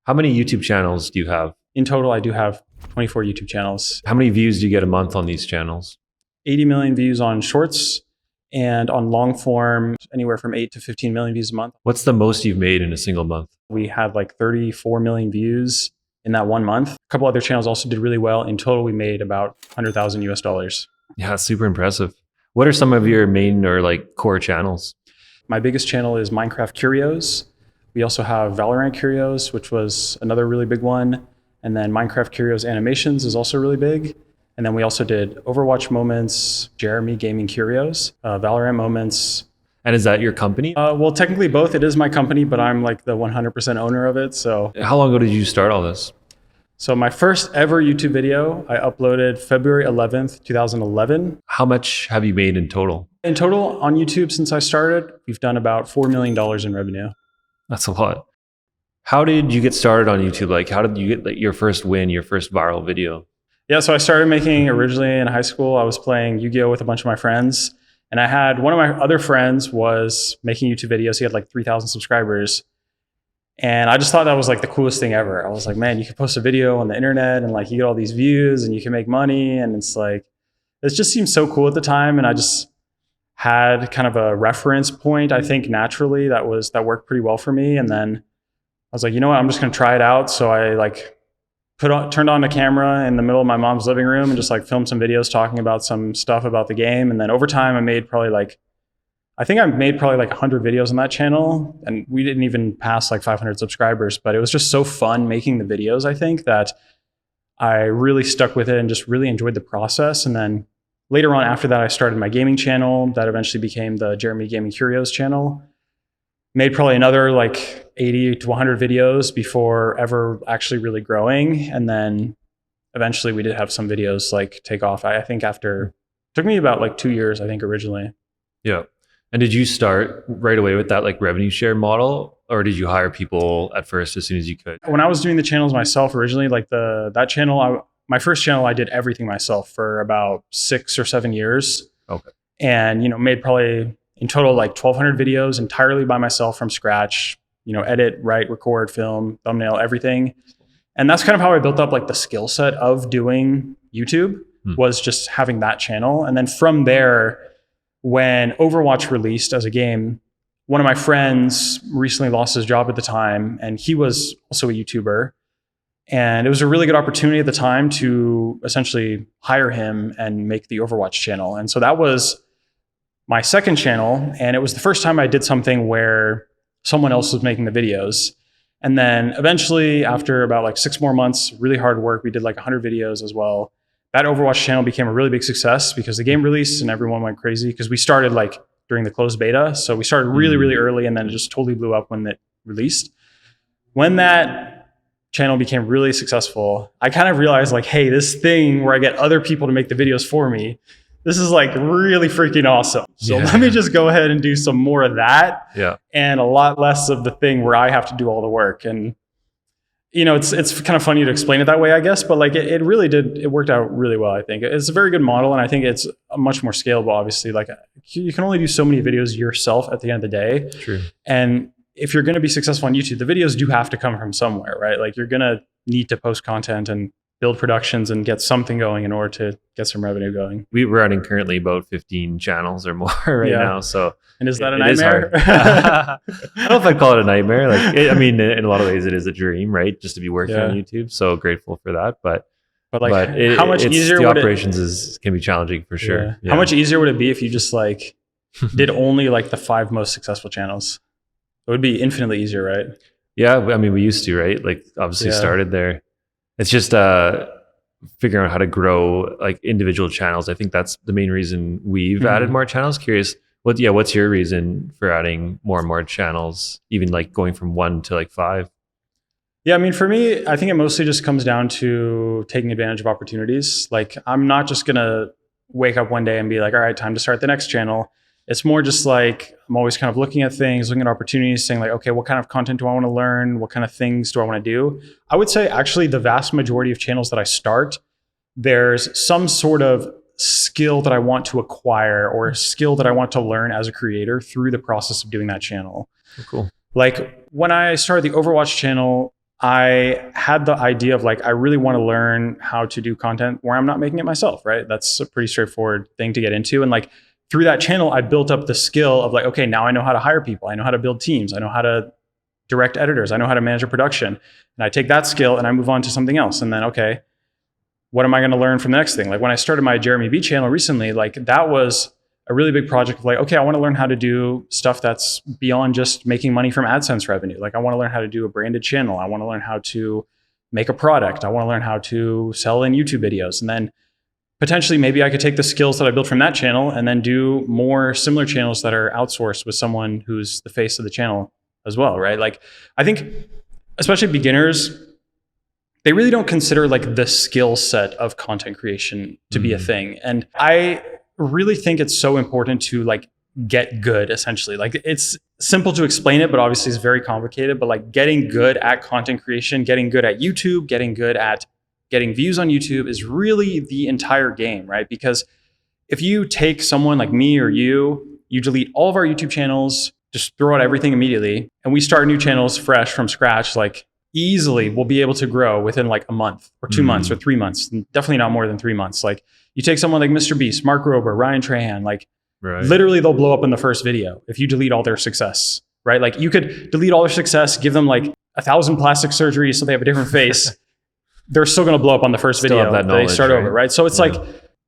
How many YouTube channels do you have? In total, I do have 24 YouTube channels. How many views do you get a month on these channels? 80 million views on shorts, and on long form, anywhere from 8 to 15 million views a month. What's the most you've made in a single month? We had like 34 million views in that 1 month. A couple other channels also did really well. In total, we made about 100,000 US dollars. Yeah, super impressive. What are some of your main or like core channels? My biggest channel is Minecraft Curios. We also have Valorant Curios, which was another really big one. And then Minecraft Curios Animations is also really big. And then we also did Overwatch Moments, Jeremy Gaming Curios, Valorant Moments. And is that your company? Well, technically both. It is my company, but I'm like the 100% owner of it. So how long ago did you start all this? So my first ever YouTube video, I uploaded February 11th, 2011. How much have you made in total? In total on YouTube since I started, we've done about $4 million in revenue. That's a lot. How did you get started on YouTube? Like, how did you get like, your first win, your first viral video? Yeah, so I started making originally in high school. I was playing Yu-Gi-Oh! With a bunch of my friends. And I had one of my other friends was making YouTube videos. He had like 3,000 subscribers. And I just thought that was like the coolest thing ever. I was like, man, you can post a video on the internet and like you get all these views and you can make money. And it's like, it just seemed so cool at the time. And I just had kind of a reference point, I think naturally that worked pretty well for me. And then I was like, you know what, I'm just going to try it out. So I like turned on the camera in the middle of my mom's living room and just like filmed some videos talking about some stuff about the game. And then over time I made probably like 100 videos on that channel, and we didn't even pass like 500 subscribers, but it was just so fun making the videos, I think, that I really stuck with it and just really enjoyed the process. And then later on after that, I started my gaming channel that eventually became the JeremyB Gaming Curios channel. Made probably another like 80 to 100 videos before ever actually really growing. And then eventually we did have some videos like take off. I think took me about like 2 years, I think originally. Yeah. And did you start right away with that like revenue share model, or did you hire people at first as soon as you could? When I was doing the channels myself originally, like that channel, my first channel, I did everything myself for about 6 or 7 years. Okay. And, made probably in total like 1,200 videos entirely by myself from scratch, edit, write, record, film, thumbnail, everything. And that's kind of how I built up like the skill set of doing YouTube was just having that channel. And then from there, when Overwatch released as a game, one of my friends recently lost his job at the time, and he was also a YouTuber. And it was a really good opportunity at the time to essentially hire him and make the Overwatch channel. And so that was my second channel. And it was the first time I did something where someone else was making the videos. And then eventually, after about like 6 more months, really hard work, we did like 100 videos as well. That Overwatch channel became a really big success because the game released and everyone went crazy because we started like during the closed beta. So we started really, really early, and then it just totally blew up when it released. When that channel became really successful, I kind of realized like, hey, this thing where I get other people to make the videos for me, this is like really freaking awesome. So let me just go ahead and do some more of that and a lot less of the thing where I have to do all the work. And it's kind of funny to explain it that way, I guess, but like it really did, it worked out really well, I think. It's a very good model, and I think it's much more scalable, obviously. Like you can only do so many videos yourself at the end of the day. True. And if you're going to be successful on YouTube, the videos do have to come from somewhere, right? Like you're going to need to post content and build productions and get something going in order to get some revenue going. We're running currently about 15 channels or more now. So, and is that a nightmare? I don't know if I'd call it a nightmare. Like, in a lot of ways, it is a dream, right? Just to be working on YouTube. So grateful for that. But how much easier the operations can be challenging for sure. How much easier would it be if you just like did only like the 5 most successful channels? It would be infinitely easier, right? Yeah, we used to, right? Like obviously started there. It's just figuring out how to grow like individual channels. I think that's the main reason we've added more channels. Curious, what's your reason for adding more and more channels, even like going from 1 to like 5? Yeah, for me, I think it mostly just comes down to taking advantage of opportunities. Like I'm not just gonna wake up one day and be like, all right, time to start the next channel. It's more just like, I'm always kind of looking at things, looking at opportunities, saying like, okay, what kind of content do I want to learn? What kind of things do I want to do? I would say actually the vast majority of channels that I start, there's some sort of skill that I want to acquire or a skill that I want to learn as a creator through the process of doing that channel. Oh, cool. Like when I started the Overwatch channel, I had the idea of like, I really want to learn how to do content where I'm not making it myself, right? That's a pretty straightforward thing to get into. And like through that channel, I built up the skill of like, okay, now I know how to hire people. I know how to build teams. I know how to direct editors. I know how to manage a production. And I take that skill and I move on to something else. And then, okay, what am I going to learn from the next thing? Like when I started my JeremyB channel recently, like that was a really big project of like, okay, I want to learn how to do stuff that's beyond just making money from AdSense revenue. Like I want to learn how to do a branded channel. I want to learn how to make a product. I want to learn how to sell in YouTube videos. And then potentially maybe I could take the skills that I built from that channel and then do more similar channels that are outsourced with someone who's the face of the channel as well, right? Like I think especially beginners, they really don't consider like the skill set of content creation to be a thing. And I really think it's so important to like get good essentially. Like it's simple to explain it, but obviously it's very complicated, but like getting good at content creation, getting good at YouTube, getting good at getting views on YouTube is really the entire game, right? Because if you take someone like me or you delete all of our YouTube channels, just throw out everything immediately, and we start new channels fresh from scratch, like easily we'll be able to grow within like a month or 2 months or 3 months. Definitely not more than 3 months. Like you take someone like Mr. Beast, Mark Rober, Ryan Trahan, like literally they'll blow up in the first video if you delete all their success, right? Like you could delete all their success, give them like 1,000 plastic surgeries so they have a different face. They're still going to blow up on the first video. They start over, right? So it's like,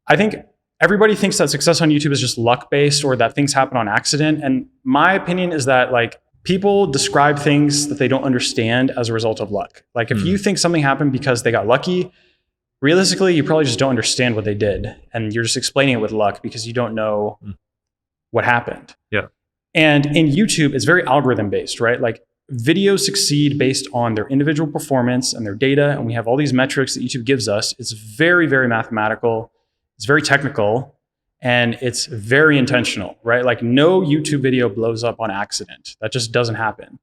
I think everybody thinks that success on YouTube is just luck based or that things happen on accident. And my opinion is that like people describe things that they don't understand as a result of luck. Like if you think something happened because they got lucky, realistically, you probably just don't understand what they did. And you're just explaining it with luck because you don't know what happened. Yeah. And in YouTube, it's very algorithm based, right? Like videos succeed based on their individual performance and their data. And we have all these metrics that YouTube gives us. It's very, very mathematical. It's very technical. And it's very intentional, right? Like no YouTube video blows up on accident. That just doesn't happen.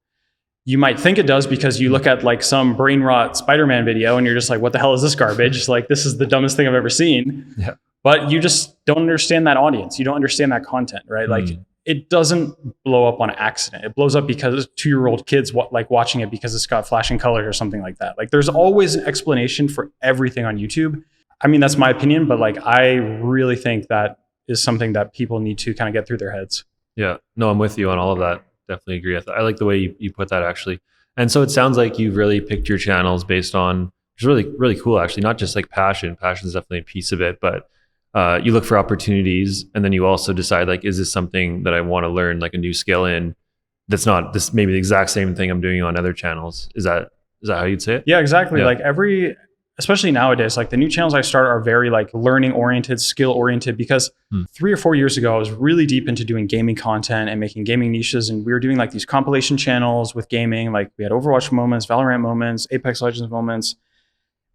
You might think it does because you look at like some brain rot Spider-Man video and you're just like, what the hell is this garbage? Like, this is the dumbest thing I've ever seen. Yeah. But you just don't understand that audience. You don't understand that content, right? Like it doesn't blow up on accident. It blows up because 2-year-old kids like watching it because it's got flashing colors or something like that. Like there's always an explanation for everything on YouTube. I mean, that's my opinion, but like, I really think that is something that people need to kind of get through their heads. Yeah, no, I'm with you on all of that. Definitely agree. I like the way you put that actually. And so it sounds like you've really picked your channels based on, which is really, really cool actually, not just like passion. Passion is definitely a piece of it, but you look for opportunities and then you also decide like, is this something that I want to learn like a new skill in that's not this maybe the exact same thing I'm doing on other channels? Is that how you'd say it? Yeah, exactly. Yeah. Like especially nowadays, like the new channels I start are very like learning oriented, skill oriented, because 3 or 4 years ago, I was really deep into doing gaming content and making gaming niches. And we were doing like these compilation channels with gaming. Like we had Overwatch moments, Valorant moments, Apex Legends moments.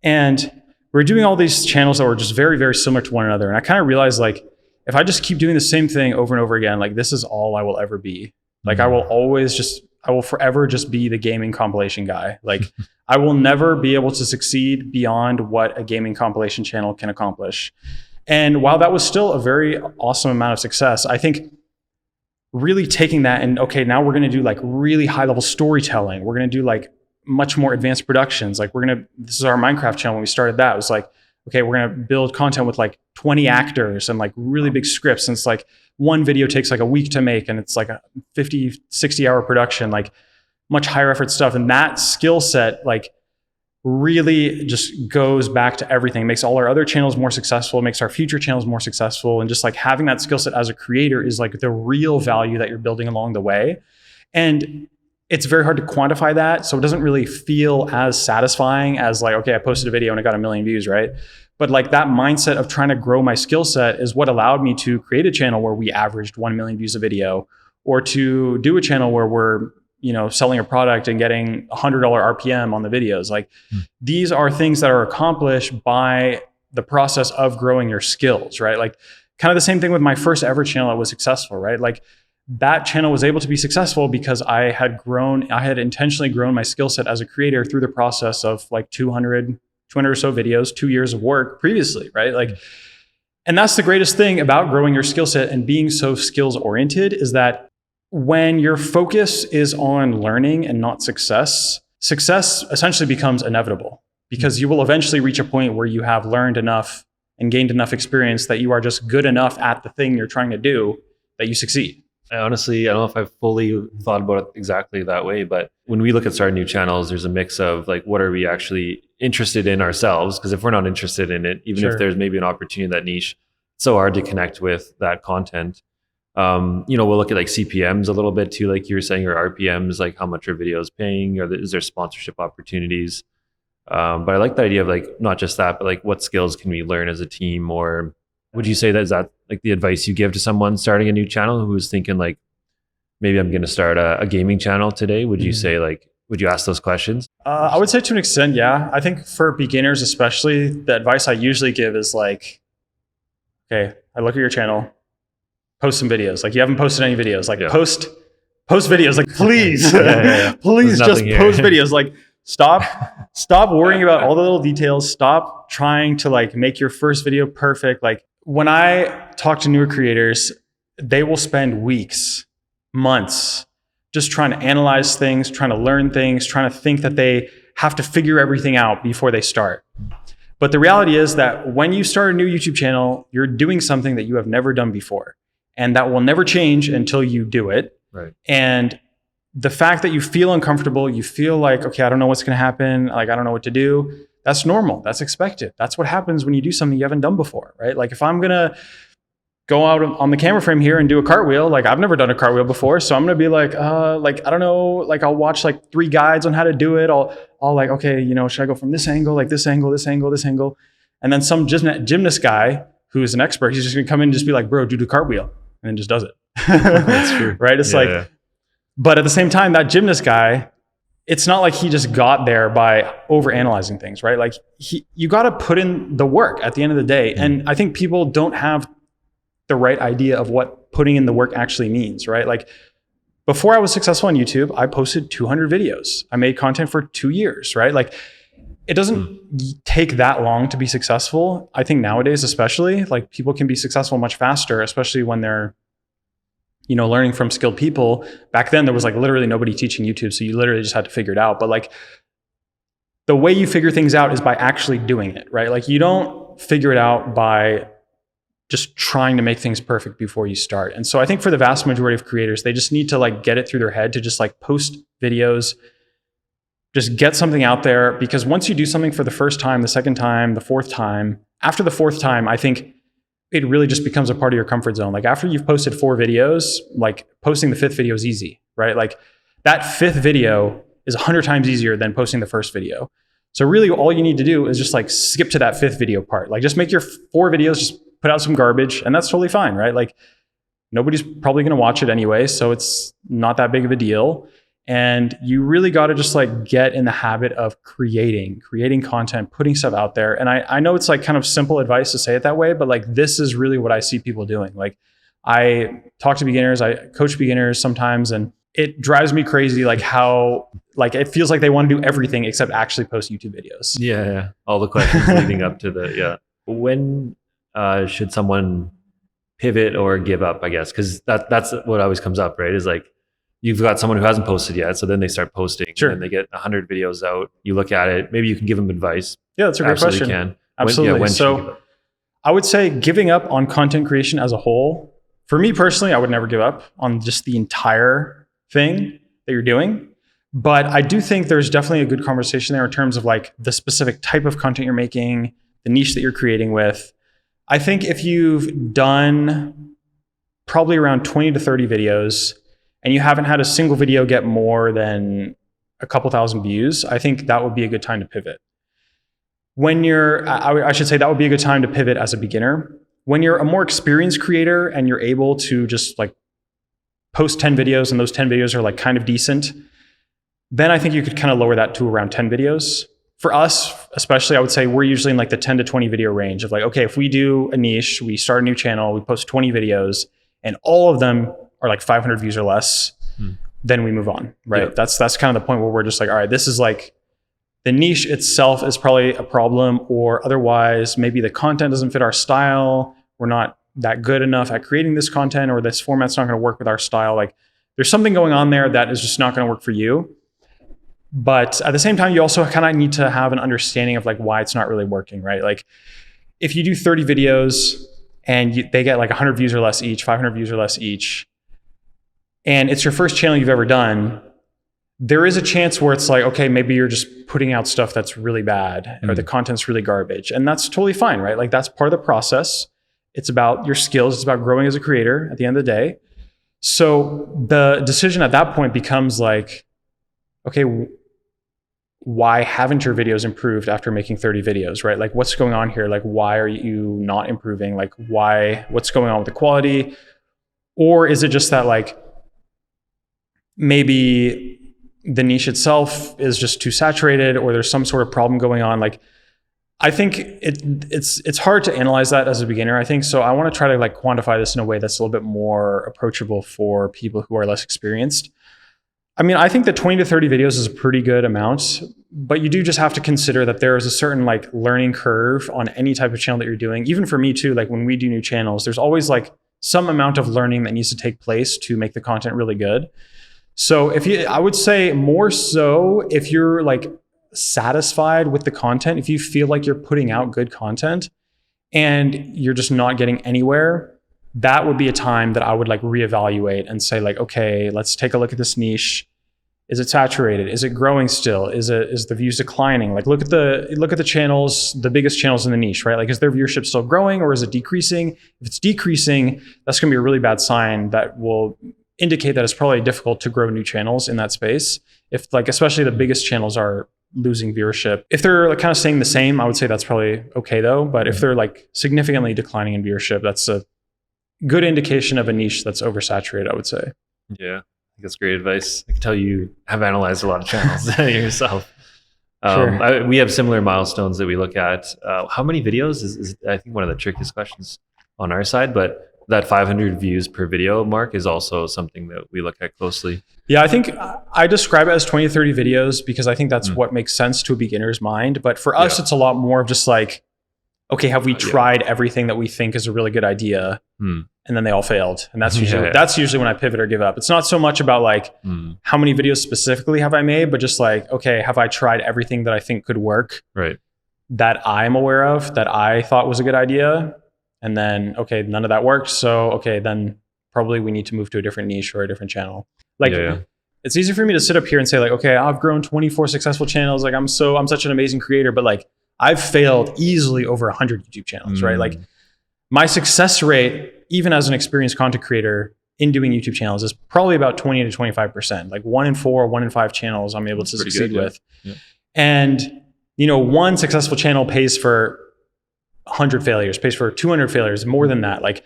And we were doing all these channels that were just very, very similar to one another. And I kind of realized like, if I just keep doing the same thing over and over again, like this is all I will ever be. Like I will forever just be the gaming compilation guy. Like I will never be able to succeed beyond what a gaming compilation channel can accomplish. And while that was still a very awesome amount of success, I think really taking that and okay, now we're going to do like really high level storytelling. We're going to do like much more advanced productions. Like this is our Minecraft channel. When we started that, it was like, okay, we're going to build content with like 20 actors and like really big scripts. And it's like one video takes like a week to make and it's like a 50, 60 hour production, like much higher effort stuff. And that skill set like really just goes back to everything. It makes all our other channels more successful, it makes our future channels more successful. And just like having that skill set as a creator is like the real value that you're building along the way. And it's very hard to quantify that. So it doesn't really feel as satisfying as like, okay, I posted a video and I got 1 million views, right? But like that mindset of trying to grow my skill set is what allowed me to create a channel where we averaged 1 million views a video, or to do a channel where we're, selling a product and getting $100 RPM on the videos. Like these are things that are accomplished by the process of growing your skills, right? Like kind of the same thing with my first ever channel that was successful, right? Like that channel was able to be successful because I had intentionally grown my skill set as a creator through the process of like 200 or so videos, 2 years of work previously, right? Like, and that's the greatest thing about growing your skill set and being so skills oriented is that when your focus is on learning and not success, success essentially becomes inevitable because you will eventually reach a point where you have learned enough and gained enough experience that you are just good enough at the thing you're trying to do that you succeed. I don't know if I've fully thought about it exactly that way, but when we look at starting new channels, there's a mix of like, what are we actually interested in ourselves? Because if we're not interested in it, even if there's maybe an opportunity in that niche, it's so hard to connect with that content. We'll look at like CPMs a little bit too, like you were saying, or RPMs, like how much are videos paying, or is there sponsorship opportunities? But I like the idea of like, not just that, but like what skills can we learn as a team? Or would you say is that like the advice you give to someone starting a new channel who's thinking like, maybe I'm going to start a gaming channel today? Would you say like, would you ask those questions? I would say to an extent, yeah. I think for beginners especially, the advice I usually give is like, okay, I look at your channel, post some videos. Like you haven't posted any videos. Like post videos. Like please, please just post videos. Like stop worrying about all the little details. Stop trying to like make your first video perfect. Like when I talk to newer creators, they will spend weeks, months just trying to analyze things, trying to learn things, trying to think that they have to figure everything out before they start. But the reality is that when you start a new YouTube channel, you're doing something that you have never done before. And that will never change until you do it. Right. And the fact that you feel uncomfortable, you feel like, okay, I don't know what's going to happen. Like, I don't know what to do. That's normal. That's expected. That's what happens when you do something you haven't done before, right? Like if I'm going to go out on the camera frame here and do a cartwheel, like I've never done a cartwheel before. So I'm going to be like, I don't know, like I'll watch like 3 guides on how to do it. I'll like, okay, should I go from this angle, like this angle, this angle, this angle? And then some gymnast guy who is an expert, he's just going to come in and just be like, bro, do the cartwheel. And then just does it. That's true. Right? It's but at the same time, that gymnast guy, it's not like he just got there by overanalyzing things, right? Like you got to put in the work at the end of the day. And I think people don't have the right idea of what putting in the work actually means, right? Like before I was successful on YouTube, I posted 200 videos. I made content for 2 years, right? Like it doesn't take that long to be successful. I think nowadays, especially, like people can be successful much faster, especially when they're, learning from skilled people. Back then there was like literally nobody teaching YouTube. So you literally just had to figure it out. But like the way you figure things out is by actually doing it, right? Like you don't figure it out by just trying to make things perfect before you start. And so I think for the vast majority of creators, they just need to like get it through their head to just like post videos, just get something out there. Because once you do something for the first time, the second time, the fourth time, after the fourth time, I think it really just becomes a part of your comfort zone. Like after you've posted 4 videos, like posting the 5th video is easy, right? Like that 5th video is 100 times easier than posting the first video. So really all you need to do is just like skip to that 5th video part. Like just make your 4 videos, just put out some garbage, and that's totally fine, right? Like nobody's probably going to watch it anyway, so it's not that big of a deal. And you really got to just like get in the habit of creating content, putting stuff out there. And I know it's like kind of simple advice to say it that way, but like this is really what I see people doing. Like I talk to beginners, I coach beginners sometimes, and it drives me crazy like how like it feels like they want to do everything except actually post YouTube videos. Yeah. All the questions leading up to when should someone pivot or give up, I guess? Because that's what always comes up, right? Is like you've got someone who hasn't posted yet, so then they start posting. Sure. And they get 100 videos out. You look at it, maybe you can give them advice. Yeah, that's a great question. Can. Absolutely. When So I would say giving up on content creation as a whole, for me personally, I would never give up on just the entire thing that you're doing. But I do think there's definitely a good conversation there in terms of like the specific type of content you're making, the niche that you're creating with. I think if you've done probably around 20 to 30 videos and you haven't had a single video get more than a couple thousand views, I think that would be a good time to pivot. When I should say that would be a good time to pivot as a beginner. When you're a more experienced creator and you're able to just like post 10 videos and those 10 videos are like kind of decent, then I think you could kind of lower that to around 10 videos. For us, especially, I would say we're usually in like the 10 to 20 video range of like, okay, if we do a niche, we start a new channel, we post 20 videos and all of them are like 500 views or less, then we move on, right? Yeah. That's kind of the point where we're just like, all right, this is like the niche itself is probably a problem, or otherwise maybe the content doesn't fit our style. We're not that good enough at creating this content, or this format's not going to work with our style. Like there's something going on there that is just not going to work for you. But at the same time, you also kind of need to have an understanding of like why it's not really working, right? Like if you do 30 videos and they get like 100 views or less each, 500 views or less each, and it's your first channel you've ever done, there is a chance where it's like, okay, maybe you're just putting out stuff that's really bad or the content's really garbage. And that's totally fine, right? Like that's part of the process. It's about your skills. It's about growing as a creator at the end of the day. So the decision at that point becomes like, okay, why haven't your videos improved after making 30 videos, right? Like what's going on here? Like why are you not improving? Like what's going on with the quality? Or is it just that like maybe the niche itself is just too saturated or there's some sort of problem going on? Like I think it's hard to analyze that as a beginner, I think. So I want to try to like quantify this in a way that's a little bit more approachable for people who are less experienced. I mean, I think that 20 to 30 videos is a pretty good amount, but you do just have to consider that there is a certain like learning curve on any type of channel that you're doing. Even for me too, like when we do new channels, there's always like some amount of learning that needs to take place to make the content really good. So I would say more so if you're like satisfied with the content, if you feel like you're putting out good content and you're just not getting anywhere, that would be a time that I would like reevaluate and say like, okay, let's take a look at this niche. Is it saturated? Is it growing still? Is the views declining? Like look at the channels, the biggest channels in the niche, right? Like is their viewership still growing or is it decreasing? If it's decreasing, that's going to be a really bad sign that will indicate that it's probably difficult to grow new channels in that space. If like, especially the biggest channels are losing viewership. If they're like kind of staying the same, I would say that's probably okay though. But if they're like significantly declining in viewership, that's a good indication of a niche that's oversaturated, I would say. Yeah, I think that's great advice. I can tell you have analyzed a lot of channels yourself. Sure. We have similar milestones that we look at. How many videos is I think one of the trickiest questions on our side, but that 500 views per video mark is also something that we look at closely. Yeah, I think I describe it as 20 to 30 videos because I think that's what makes sense to a beginner's mind. But for us, it's a lot more of just like, okay, have we tried everything that we think is a really good idea? And then they all failed. And that's usually when I pivot or give up. It's not so much about like, how many videos specifically have I made, but just like, okay, have I tried everything that I think could work? Right. That I'm aware of, that I thought was a good idea. And then, okay, none of that worked. So, okay, then probably we need to move to a different niche or a different channel. Like, it's easy for me to sit up here and say like, okay, I've grown 24 successful channels. Like I'm such an amazing creator, but like I've failed easily over 100 YouTube channels, right? Like my success rate, even as an experienced content creator in doing YouTube channels, is probably about 20 to 25%. Like 1 in 4, 1 in 5 channels I'm able to succeed with. Yeah. And, you know, one successful channel pays for 100 failures, pays for 200 failures, more than that. Like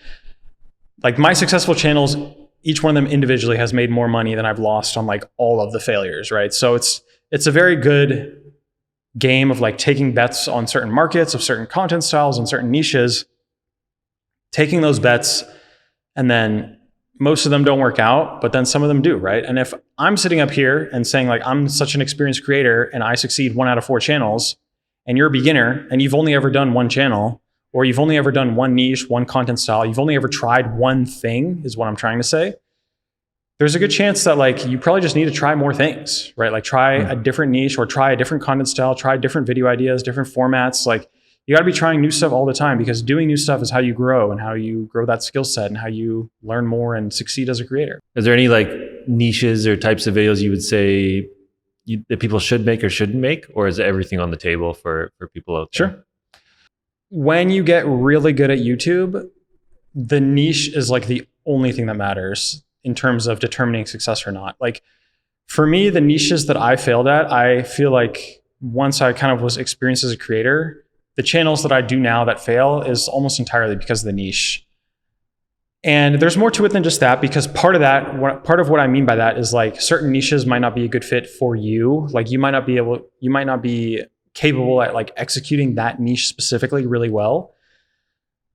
my successful channels, each one of them individually has made more money than I've lost on like all of the failures, right? So it's a very good game of like taking bets on certain markets, of certain content styles and certain niches, taking those bets, and then most of them don't work out, but then some of them do, right? And if I'm sitting up here and saying like, I'm such an experienced creator and I succeed 1 out of 4 channels, and you're a beginner and you've only ever done one channel, or you've only ever done one niche, one content style, you've only ever tried one thing, is what I'm trying to say, there's a good chance that like you probably just need to try more things, right? Like try a different niche or try a different content style, try different video ideas, different formats. Like you got to be trying new stuff all the time, because doing new stuff is how you grow and how you grow that skill set and how you learn more and succeed as a creator. Is there any like niches or types of videos you would say that people should make or shouldn't make, or is everything on the table for people out there? Sure. When you get really good at YouTube, the niche is like the only thing that matters in terms of determining success or not. Like for me, the niches that I failed at, I feel like once I kind of was experienced as a creator, the channels that I do now that fail is almost entirely because of the niche. And there's more to it than just that, because part of what I mean by that is like certain niches might not be a good fit for you. Like you might not be capable at like executing that niche specifically really well.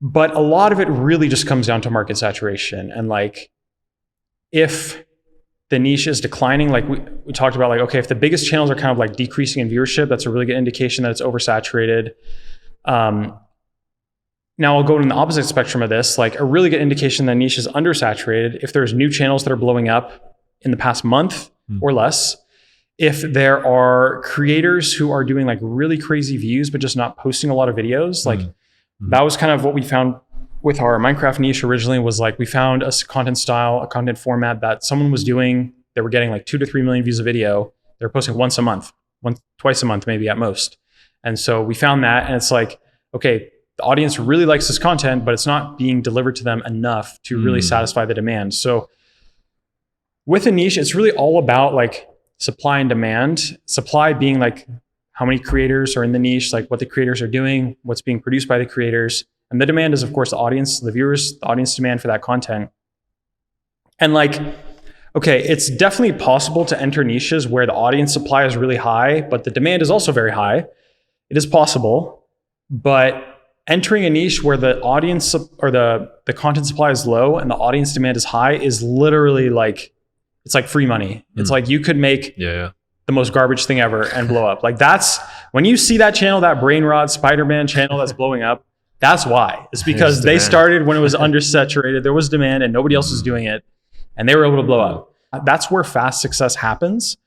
But a lot of it really just comes down to market saturation. And like, if the niche is declining, like we talked about, like, okay, if the biggest channels are kind of like decreasing in viewership, that's a really good indication that it's oversaturated. Now I'll go in the opposite spectrum of this, like a really good indication that niche is undersaturated if there's new channels that are blowing up in the past month or less. if there are creators who are doing like really crazy views, but just not posting a lot of videos, like that was kind of what we found with our Minecraft niche originally, was like we found a content style, a content format that someone was doing. They were getting like 2 to 3 million views a video. They're posting once a month, twice a month, maybe at most. And so we found that, and it's like, okay, the audience really likes this content, but it's not being delivered to them enough to really satisfy the demand. So with a niche, it's really all about like supply and demand. Supply being like how many creators are in the niche, like what the creators are doing, what's being produced by the creators. And the demand is, of course, the audience, the viewers, the audience demand for that content. And like, okay, it's definitely possible to enter niches where the audience supply is really high, but the demand is also very high. It is possible, but entering a niche where the audience or the content supply is low and the audience demand is high is literally like, it's like free money. It's like you could make the most garbage thing ever and blow up. Like that's, when you see that channel, that Brain Rot Spider-Man channel that's blowing up, that's why. It's because they started when it was undersaturated, there was demand and nobody else was doing it, and they were able to blow up. That's where fast success happens.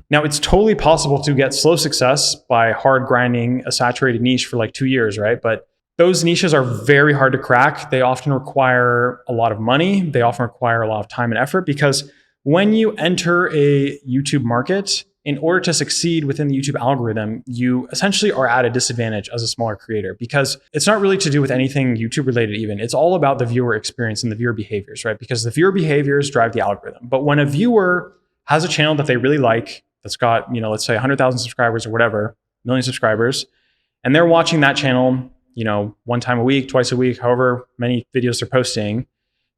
Now, it's totally possible to get slow success by hard grinding a saturated niche for like 2 years, right? But those niches are very hard to crack. They often require a lot of money. They often require a lot of time and effort, because when you enter a YouTube market, in order to succeed within the YouTube algorithm, you essentially are at a disadvantage as a smaller creator, because it's not really to do with anything YouTube related even. It's all about the viewer experience and the viewer behaviors, right? Because the viewer behaviors drive the algorithm. But when a viewer has a channel that they really like, that's got, let's say 100,000 subscribers or whatever, million subscribers, and they're watching that channel, one time a week, twice a week, however many videos they're posting,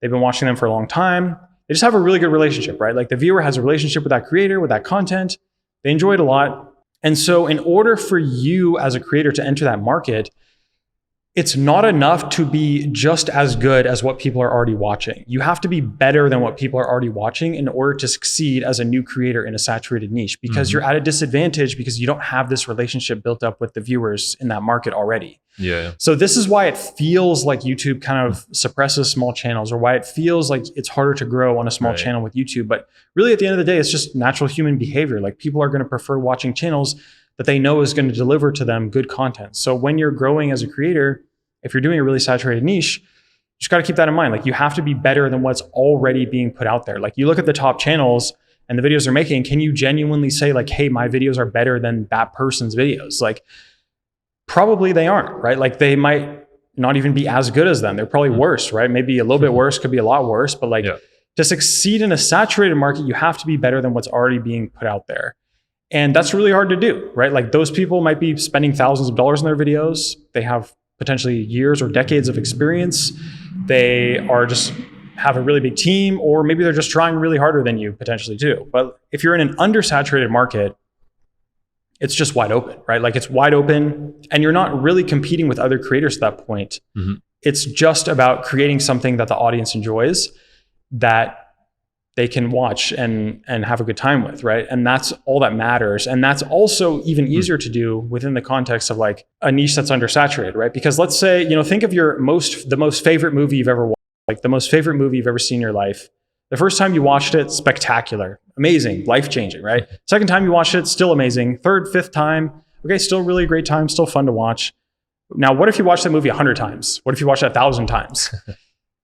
they've been watching them for a long time. They just have a really good relationship, right? Like the viewer has a relationship with that creator, with that content. They enjoy it a lot. And so in order for you as a creator to enter that market, it's not enough to be just as good as what people are already watching. You have to be better than what people are already watching in order to succeed as a new creator in a saturated niche, because you're at a disadvantage because you don't have this relationship built up with the viewers in that market already. Yeah. So this is why it feels like YouTube kind of suppresses small channels, or why it feels like it's harder to grow on a small channel with YouTube. But really at the end of the day, it's just natural human behavior. Like people are going to prefer watching channels that they know is going to deliver to them good content. So when you're growing as a creator, if you're doing a really saturated niche, you just got to keep that in mind. Like you have to be better than what's already being put out there. Like you look at the top channels and the videos they're making, can you genuinely say like, hey, my videos are better than that person's videos? Like probably they aren't, right? Like they might not even be as good as them. They're probably worse, right? Maybe a little bit worse, could be a lot worse, but like to succeed in a saturated market, you have to be better than what's already being put out there. And that's really hard to do, right? Like those people might be spending thousands of dollars on their videos. They have potentially years or decades of experience. They are just have a really big team, or maybe they're just trying really harder than you potentially too. But if you're in an undersaturated market, it's just wide open, right? Like it's wide open and you're not really competing with other creators at that point. It's just about creating something that the audience enjoys, that they can watch and have a good time with, right? And that's all that matters. And that's also even easier to do within the context of like a niche that's undersaturated, right? Because let's say, think of the most favorite movie you've ever watched, like the most favorite movie you've ever seen in your life. The first time you watched it, spectacular, amazing, life-changing, right? Second time you watched it, still amazing. Third, fifth time, okay, still really great time, still fun to watch. Now, what if you watched that movie 100 times? What if you watched it 1,000 times?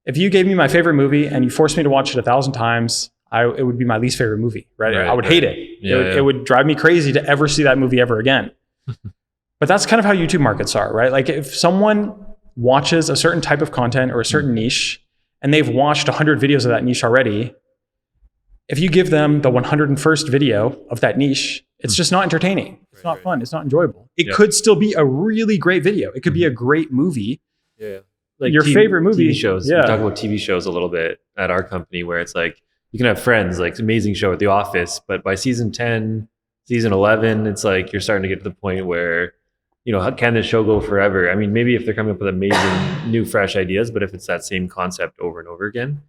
If you gave me my favorite movie and you forced me to watch it 1,000 times, it would be my least favorite movie, right? I would hate it. It would drive me crazy to ever see that movie ever again. But that's kind of how YouTube markets are, right? Like if someone watches a certain type of content or a certain niche and they've watched 100 videos of that niche already, if you give them the 101st video of that niche, it's just not entertaining. It's not fun. It's not enjoyable. It could still be a really great video. It could be a great movie. Like your favorite movie. TV shows. We talk about TV shows a little bit at our company, where it's like you can have Friends, like amazing show at The Office, but by season 10, season 11, it's like you're starting to get to the point where, how can this show go forever? I mean, maybe if they're coming up with amazing new fresh ideas, but if it's that same concept over and over again,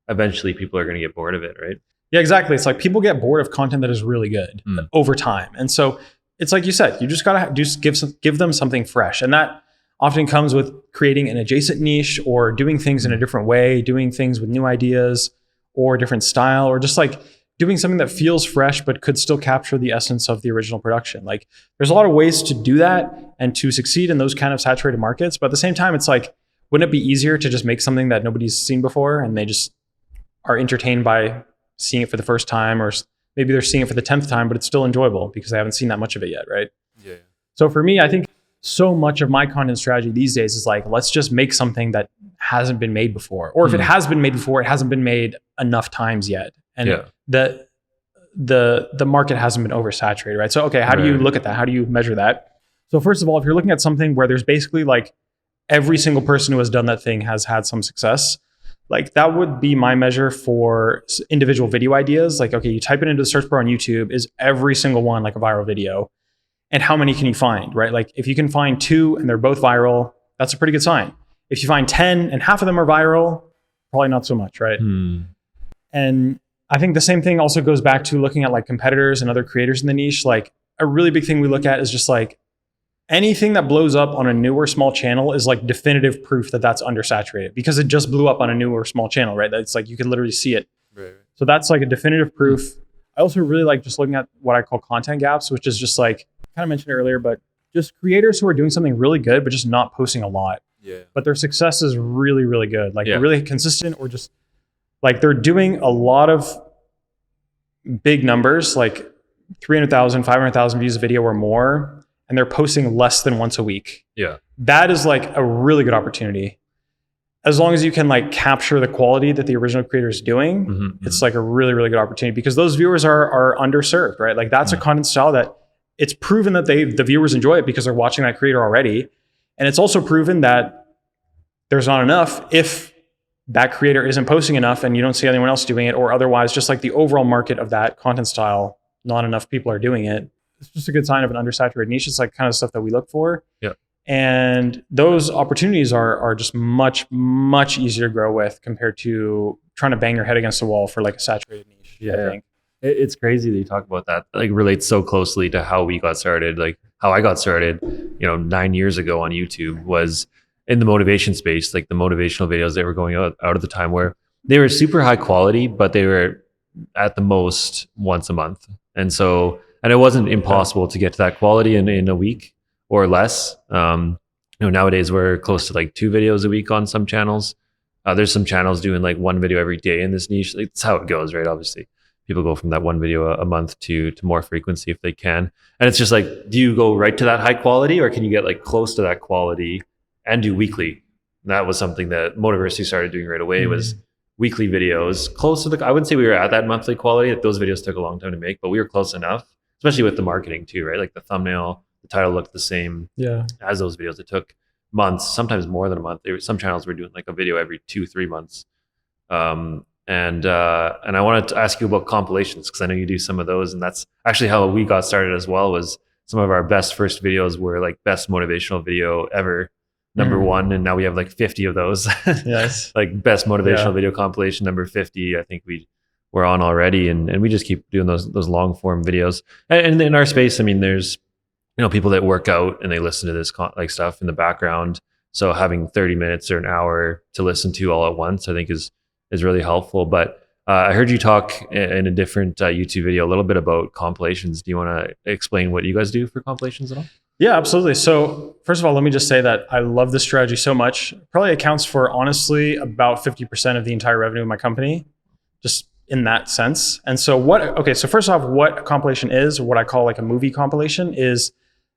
eventually people are going to get bored of it, right? Yeah, exactly. It's like people get bored of content that is really good over time. And so it's like you said, you just got to give them something fresh. And that often comes with creating an adjacent niche, or doing things in a different way, doing things with new ideas or a different style, or just like doing something that feels fresh but could still capture the essence of the original production. Like there's a lot of ways to do that and to succeed in those kind of saturated markets. But at the same time, it's like, wouldn't it be easier to just make something that nobody's seen before and they just are entertained by seeing it for the first time, or maybe they're seeing it for the 10th time, but it's still enjoyable because they haven't seen that much of it yet, right? Yeah. So for me, I think so much of my content strategy these days is like, let's just make something that hasn't been made before. Or if it has been made before, it hasn't been made enough times yet. And the market hasn't been oversaturated, right? So, okay, how do you look at that? How do you measure that? So first of all, if you're looking at something where there's basically like every single person who has done that thing has had some success, like that would be my measure for individual video ideas. Like, okay, you type it into the search bar on YouTube, is every single one like a viral video? And how many can you find, right? Like if you can find 2 and they're both viral, that's a pretty good sign. If you find 10 and half of them are viral, probably not so much, right? And I think the same thing also goes back to looking at like competitors and other creators in the niche. Like a really big thing we look at is just like anything that blows up on a new or small channel is like definitive proof that that's undersaturated because it just blew up on a new or small channel, right? That's like, you can literally see it. Right. So that's like a definitive proof. I also really like just looking at what I call content gaps, which is just like, kind of mentioned it earlier, but just creators who are doing something really good, but just not posting a lot. Yeah. But their success is really, really good. Like they're really consistent, or just like they're doing a lot of big numbers, like 300,000, 500,000 views a video or more, and they're posting less than once a week. Yeah. That is like a really good opportunity. As long as you can like capture the quality that the original creator is doing, it's like a really, really good opportunity because those viewers are underserved, right? Like that's a content style that it's proven that the viewers enjoy it because they're watching that creator already. And it's also proven that there's not enough if that creator isn't posting enough and you don't see anyone else doing it, or otherwise just like the overall market of that content style, not enough people are doing it. It's just a good sign of an undersaturated niche. It's like kind of stuff that we look for. Yeah. And those opportunities are just much, much easier to grow with compared to trying to bang your head against the wall for like a saturated niche. Yeah. I think. It's crazy that you talk about that. Like relates so closely to how we got started. Like how I got started, 9 years ago on YouTube was in the motivation space, like the motivational videos that were going out at the time, where they were super high quality, but they were at the most once a month. And it wasn't impossible to get to that quality in a week or less. Nowadays we're close to like 2 videos a week on some channels. There's some channels doing like 1 video every day in this niche. Like, it's how it goes, right? Obviously. People go from that 1 video a month to more frequency if they can. And it's just like, do you go right to that high quality, or can you get like close to that quality and do weekly? And that was something that Motiversity started doing right away, was weekly videos close to I wouldn't say we were at that monthly quality. Those videos took a long time to make, but we were close enough, especially with the marketing too, right? Like the thumbnail, the title looked the same as those videos. It took months, sometimes more than a month. Some channels were doing like a video every 2-3 months. And I wanted to ask you about compilations, because I know you do some of those, and that's actually how we got started as well. Was some of our best first videos were like best motivational video ever, number 1, and now we have like 50 of those. Yes, like best motivational video compilation number 50. I think we're on already, and we just keep doing those long form videos. And in our space, I mean, there's people that work out and they listen to this like stuff in the background. So having 30 minutes or an hour to listen to all at once, I think is really helpful. But I heard you talk in a different YouTube video a little bit about compilations. Do you want to explain what you guys do for compilations at all? Yeah, absolutely. So first of all, let me just say that I love this strategy so much. It probably accounts for honestly about 50% of the entire revenue of my company, just in that sense. And so so first off, what a compilation is, or what I call like a movie compilation, is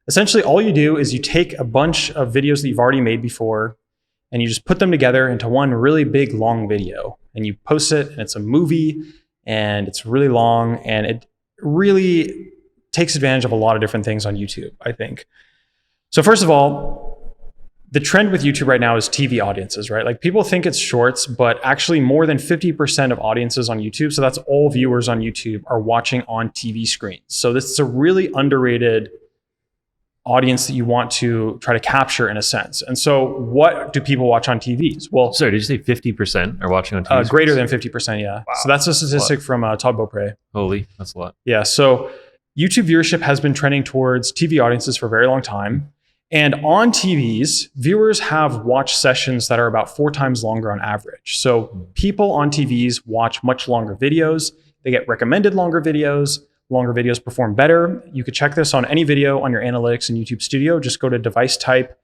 essentially all you do is you take a bunch of videos that you've already made before, and you just put them together into one really big long video, and you post it, and it's a movie, and it's really long, and it really takes advantage of a lot of different things on YouTube, I think. So first of all, the trend with YouTube right now is TV audiences, right? Like people think it's shorts, but actually more than 50% of audiences on YouTube, so that's all viewers on YouTube, are watching on TV screens. So this is a really underrated audience that you want to try to capture in a sense. And so what do people watch on TVs? Well, sorry, did you say 50% are watching on TV? Greater than 50%, yeah. Wow. So that's a statistic from Todd Beaupre. Holy, that's a lot. Yeah, so YouTube viewership has been trending towards TV audiences for a very long time. And on TVs, viewers have watch sessions that are about 4 times longer on average. So people on TVs watch much longer videos, They get recommended longer videos. Longer videos perform better. You could check this on any video on your analytics in YouTube Studio. Just go to device type,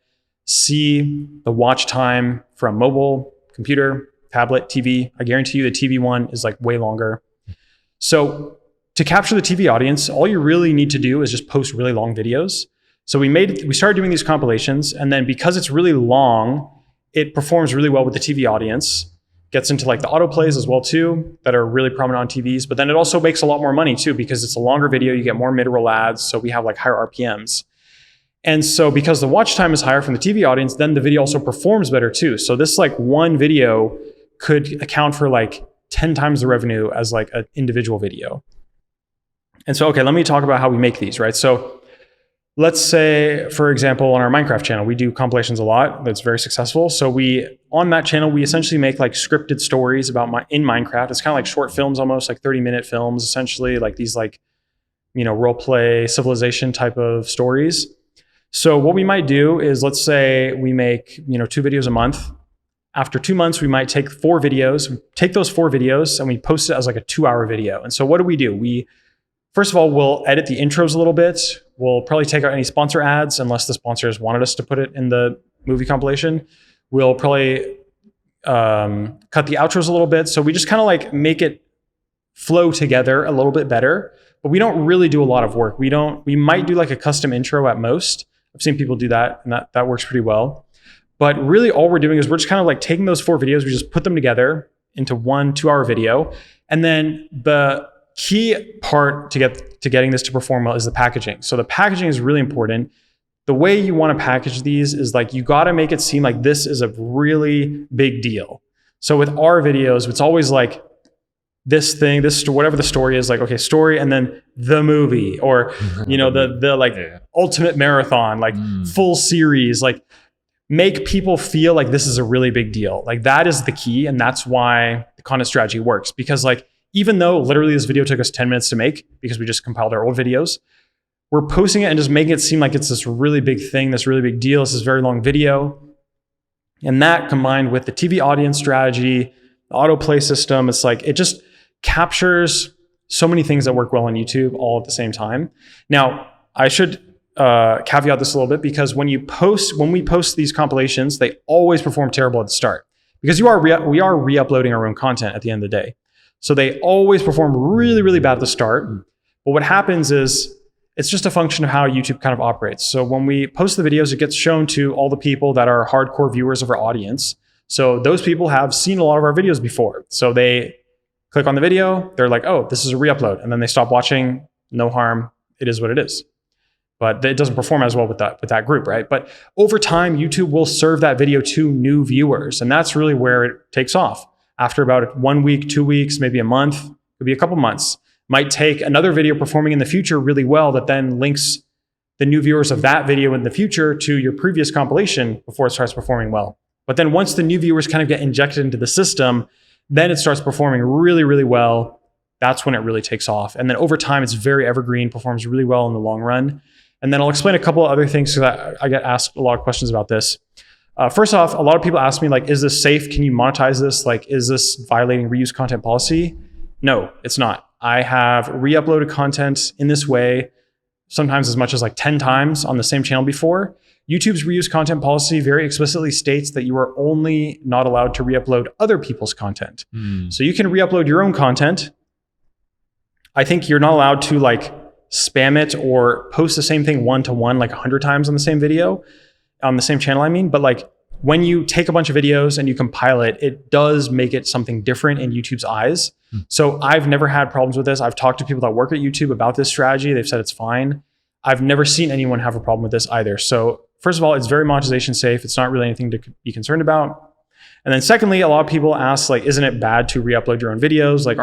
see the watch time from mobile, computer, tablet, TV. I guarantee you the TV one is like way longer. So to capture the TV audience, all you really need to do is just post really long videos. So we started doing these compilations, and then because it's really long, it performs really well with the TV audience. Gets into like the autoplays as well too, that are really prominent on TVs. But then it also makes a lot more money too, because it's a longer video, you get more mid-roll ads, so we have like higher RPMs. And so because the watch time is higher from the TV audience, then the video also performs better too. So this like one video could account for like 10 times the revenue as like an individual video. And so, okay, let me talk about how we make these, right? So let's say, for example, on our Minecraft channel, we do compilations a lot. That's very successful. So on that channel, we essentially make like scripted stories in Minecraft. It's kind of like short films, almost like 30-minute films, essentially, like these like, role play, civilization type of stories. So what we might do is, let's say we make, 2 videos a month. After 2 months, we might take 4 videos. We take those 4 videos and we post it as like a 2-hour video. And so what do? First of all, we'll edit the intros a little bit. We'll probably take out any sponsor ads unless the sponsors wanted us to put it in the movie compilation. We'll probably cut the outros a little bit. So we just kind of like make it flow together a little bit better, but we don't really do a lot of work. We might do like a custom intro at most. I've seen people do that, and that works pretty well. But really all we're doing is we're just kind of like taking those 4 videos, we just put them together into one 2-hour video. And then the key part to getting this to perform well is the packaging. So the packaging is really important. The way you want to package these is like, you got to make it seem like this is a really big deal. So with our videos, it's always like this whatever the story is, like, okay, story, and then the movie, or, the like ultimate marathon, like full series, like make people feel like this is a really big deal. Like that is the key. And that's why the content strategy works, because like, even though literally this video took us 10 minutes to make because we just compiled our old videos, we're posting it and just making it seem like it's this really big thing, this really big deal, this is very long video. And that combined with the TV audience strategy, the autoplay system, it's like, it just captures so many things that work well on YouTube all at the same time. Now, I should caveat this a little bit, because when we post these compilations, they always perform terrible at the start, because we are re-uploading our own content at the end of the day. So they always perform really, really bad at the start. But what happens is it's just a function of how YouTube kind of operates. So when we post the videos, it gets shown to all the people that are hardcore viewers of our audience. So those people have seen a lot of our videos before. So they click on the video, they're like, oh, this is a re-upload. And then they stop watching, no harm, it is what it is. But it doesn't perform as well with that group, right? But over time, YouTube will serve that video to new viewers. And that's really where it takes off. After about 1 week, 2 weeks, maybe a month, could be a couple months, might take another video performing in the future really well that then links the new viewers of that video in the future to your previous compilation before it starts performing well. But then once the new viewers kind of get injected into the system, then it starts performing really, really well. That's when it really takes off. And then over time, it's very evergreen, performs really well in the long run. And then I'll explain a couple of other things, because I get asked a lot of questions about this. First off, a lot of people ask me, like, is this safe? Can you monetize this? Like, is this violating reuse content policy? No, it's not. I have re-uploaded content in this way, sometimes as much as like 10 times on the same channel before. YouTube's reuse content policy very explicitly states that you are only not allowed to re-upload other people's content. So you can re-upload your own content. I think you're not allowed to like spam it or post the same thing one-to-one like 100 times on the same video. On the same channel, I mean, but like when you take a bunch of videos and you compile it, it does make it something different in YouTube's eyes. So I've never had problems with this. I've talked to people that work at YouTube about this strategy. They've said it's fine. I've never seen anyone have a problem with this either. So first of all, it's very monetization safe. It's not really anything to be concerned about. And then secondly, a lot of people ask, like, isn't it bad to re-upload your own videos? Like,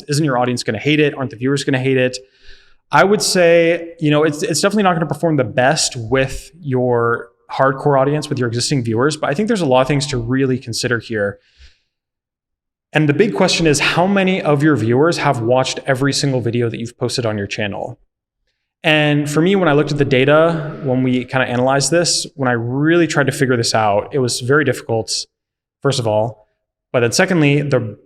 isn't your audience going to hate it? Aren't the viewers going to hate it? I would say, it's definitely not going to perform the best with your hardcore audience, with your existing viewers, but I think there's a lot of things to really consider here. And the big question is, how many of your viewers have watched every single video that you've posted on your channel? And for me, when I looked at the data, when we kind of analyzed this, when I really tried to figure this out, it was very difficult, first of all. But then secondly, the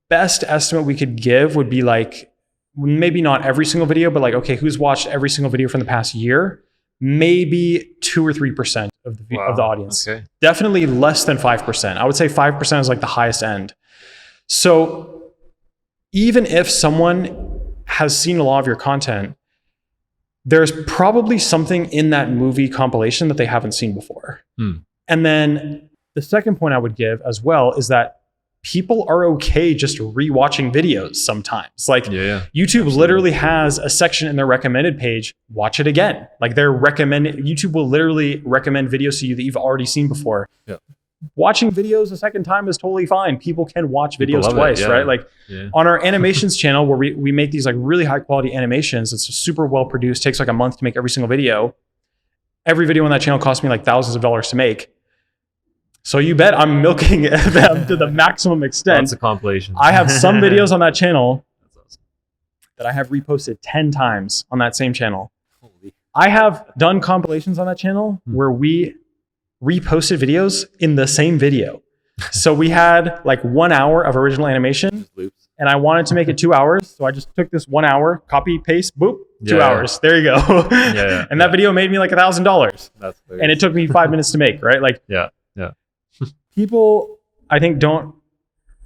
best estimate we could give would be like maybe not every single video, but like, okay, who's watched every single video from the past year? Maybe 2 or 3% of the audience. Okay. Definitely less than 5%. I would say 5% is like the highest end. So even if someone has seen a lot of your content, there's probably something in that movie compilation that they haven't seen before. And then the second point I would give as well is that people are okay just rewatching videos sometimes. Like YouTube literally has a section in their recommended page, watch it again. Like YouTube will literally recommend videos to you that you've already seen before. Yeah. Watching videos a second time is totally fine. People can watch videos twice, right? Like on our animations channel where we make these like really high quality animations, it's super well produced, takes like a month to make every single video. Every video on that channel cost me like thousands of dollars to make. So you bet I'm milking them to the maximum extent. Lots of compilations. I have some videos on that channel that I have reposted 10 times on that same channel. I have done compilations on that channel where we reposted videos in the same video. So we had like 1 hour of original animation and I wanted to make it 2 hours. So I just took this 1 hour, copy, paste, boop, 2 hours. There you go. And that video made me like $1,000. And it took me 5 minutes to make, right? Like, people, I think, don't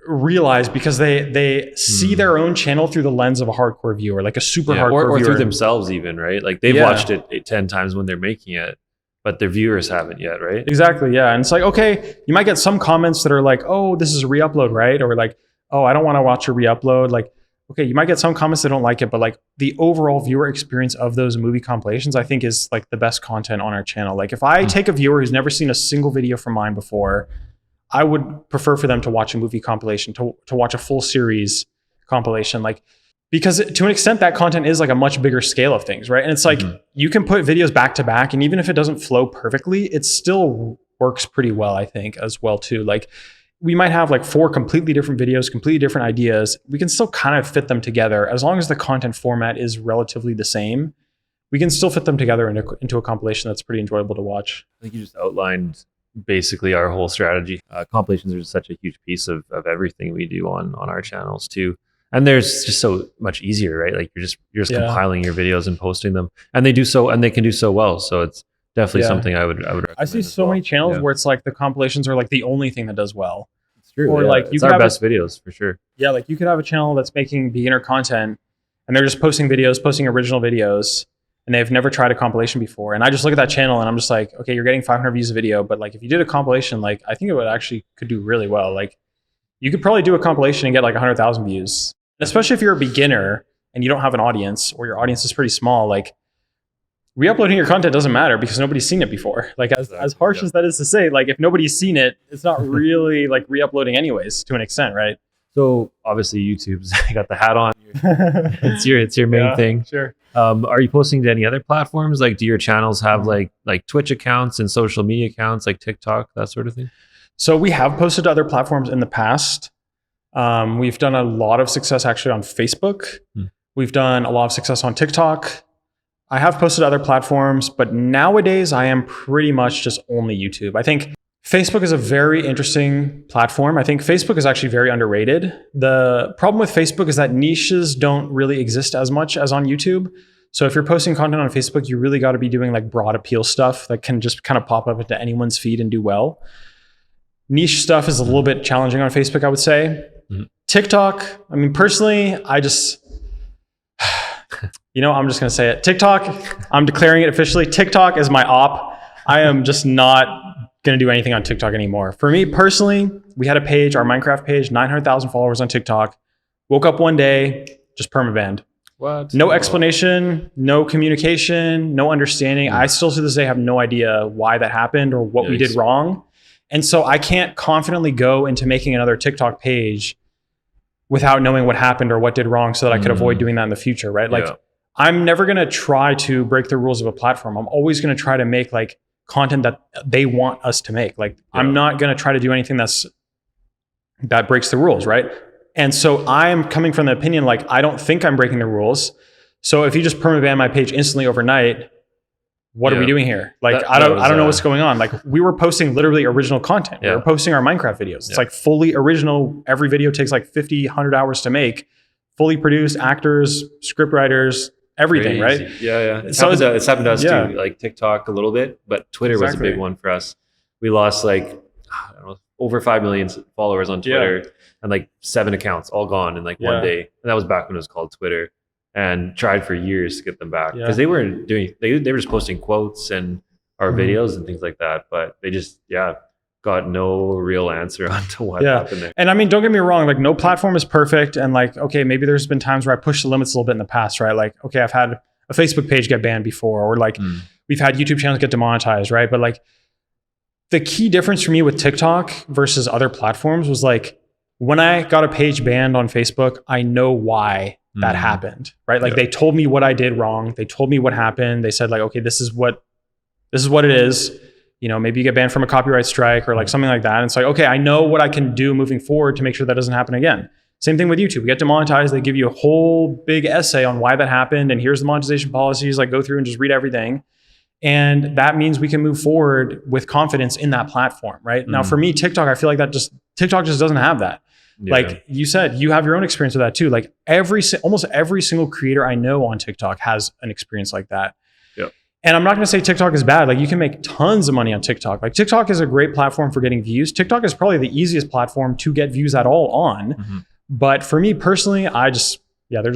realize because they see their own channel through the lens of a hardcore viewer, like a super hardcore or viewer. through themselves even, right? Like they've watched it 10 times when they're making it, but their viewers haven't yet, right? Exactly, yeah. And it's like, okay, you might get some comments that are like, oh, this is a re-upload, right? Or like, oh, I don't want to watch a re-upload. Like, okay, you might get some comments that don't like it, but like the overall viewer experience of those movie compilations, I think is like the best content on our channel. Like if I take a viewer who's never seen a single video from mine before, I would prefer for them to watch a movie compilation, to watch a full series compilation, like, because to an extent that content is like a much bigger scale of things, right? And it's like you can put videos back to back, and even if it doesn't flow perfectly, it still works pretty well, I think, as well too. Like we might have like 4 completely different videos, completely different ideas. We can still kind of fit them together as long as the content format is relatively the same. We can still fit them together into a compilation that's pretty enjoyable to watch. I think you just outlined basically our whole strategy. Compilations are just such a huge piece of everything we do on our channels too. And there's just so much easier, right? Like you're just compiling your videos and posting them, and they can do so well. So it's definitely something I would recommend. I see so many channels where it's like the compilations are like the only thing that does well. It's true. Or like it's our best videos for sure. Yeah, like you could have a channel that's making beginner content and they're just posting original videos, and they've never tried a compilation before. And I just look at that channel and I'm just like, okay, you're getting 500 views a video, but like if you did a compilation, like I think it would actually could do really well. Like you could probably do a compilation and get like 100,000 views. Especially if you're a beginner and you don't have an audience, or your audience is pretty small, like re-uploading your content doesn't matter because nobody's seen it before. Like as harsh as that is to say, like if nobody's seen it, it's not really like re-uploading anyways to an extent, right? So obviously YouTube's got the hat on. It's your main thing. Sure. Are you posting to any other platforms? Like do your channels have like Twitch accounts and social media accounts like TikTok, that sort of thing? So we have posted to other platforms in the past. We've done a lot of success actually on Facebook. We've done a lot of success on TikTok. I have posted to other platforms, but nowadays I am pretty much just only YouTube. I think Facebook is a very interesting platform. I think Facebook is actually very underrated. The problem with Facebook is that niches don't really exist as much as on YouTube. So if you're posting content on Facebook, you really got to be doing like broad appeal stuff that can just kind of pop up into anyone's feed and do well. Niche stuff is a little bit challenging on Facebook, I would say. TikTok, I mean, personally, I just, I'm just going to say it. TikTok, I'm declaring it officially. TikTok is my op. I am just not going to do anything on TikTok anymore. For me personally, we had a page, our Minecraft page, 900,000 followers on TikTok. Woke up one day, just permabanned. What? No explanation, no communication, no understanding. I still to this day have no idea why that happened or what we did wrong. And so I can't confidently go into making another TikTok page without knowing what happened or what did wrong so that I could avoid doing that in the future, right? Like I'm never going to try to break the rules of a platform. I'm always going to try to make like content that they want us to make. Like I'm not going to try to do anything that breaks the rules, right? And so I'm coming from the opinion, like, I don't think I'm breaking the rules. So if you just permaban my page instantly overnight, what are we doing here? Like, I don't know what's going on. Like we were posting literally original content. We were posting our Minecraft videos. It's like fully original. Every video takes like 50, 100 hours to make. fully produced, actors, script writers, everything, Crazy. right? Yeah. It's happened to us too, like TikTok a little bit, but Twitter was a big one for us. We lost like, I don't know, over 5 million followers on Twitter and like 7 accounts all gone in like one day. And that was back when it was called Twitter, and tried for years to get them back because they weren't doing, they were just posting quotes and our videos and things like that. But they just, got no real answer onto what happened there. And I mean, don't get me wrong, like no platform is perfect. And like, okay, maybe there's been times where I pushed the limits a little bit in the past, right? Like, okay, I've had a Facebook page get banned before, or like we've had YouTube channels get demonetized, right? But like the key difference for me with TikTok versus other platforms was like, when I got a page banned on Facebook, I know why that happened, right? Like they told me what I did wrong. They told me what happened. They said like, okay, this is what it is. You know, maybe you get banned from a copyright strike or like something like that. And it's like, okay, I know what I can do moving forward to make sure that doesn't happen again. Same thing with YouTube. We get demonetized. They give you a whole big essay on why that happened. And here's the monetization policies, like go through and just read everything. And that means we can move forward with confidence in that platform, right? Now for me, TikTok, I feel like TikTok just doesn't have that. Like you said, you have your own experience with that too. Like almost every single creator I know on TikTok has an experience like that. And I'm not going to say TikTok is bad. Like you can make tons of money on TikTok. Like TikTok is a great platform for getting views. TikTok is probably the easiest platform to get views at all on. But for me personally, they're just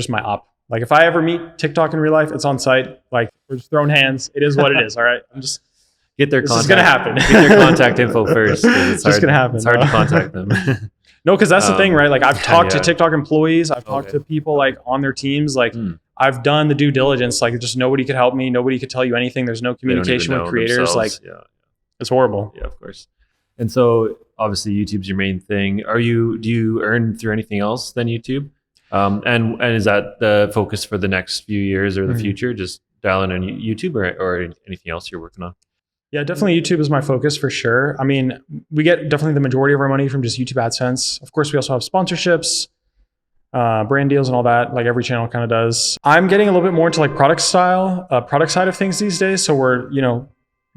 my op. Like if I ever meet TikTok in real life, it's on site. Like we're just throwing hands. It is what it is. All right. Get their this contact. is going to happen. Get their contact info first. It's just going to happen. It's hard to contact them. No, because that's the thing, right? Like I've talked to TikTok employees. I've talked to people like on their teams. Like I've done the due diligence. Like just nobody could help me. Nobody could tell you anything. There's no communication with creators. Like it's horrible. Yeah, of course. And so obviously YouTube's your main thing. Do you earn through anything else than YouTube? And is that the focus for the next few years or the future? Just dialing on YouTube or anything else you're working on? Yeah, definitely YouTube is my focus for sure. I mean, we get definitely the majority of our money from just YouTube AdSense. Of course, we also have sponsorships, brand deals and all that, like every channel kind of does. I'm getting a little bit more into like product side of things these days. So we're,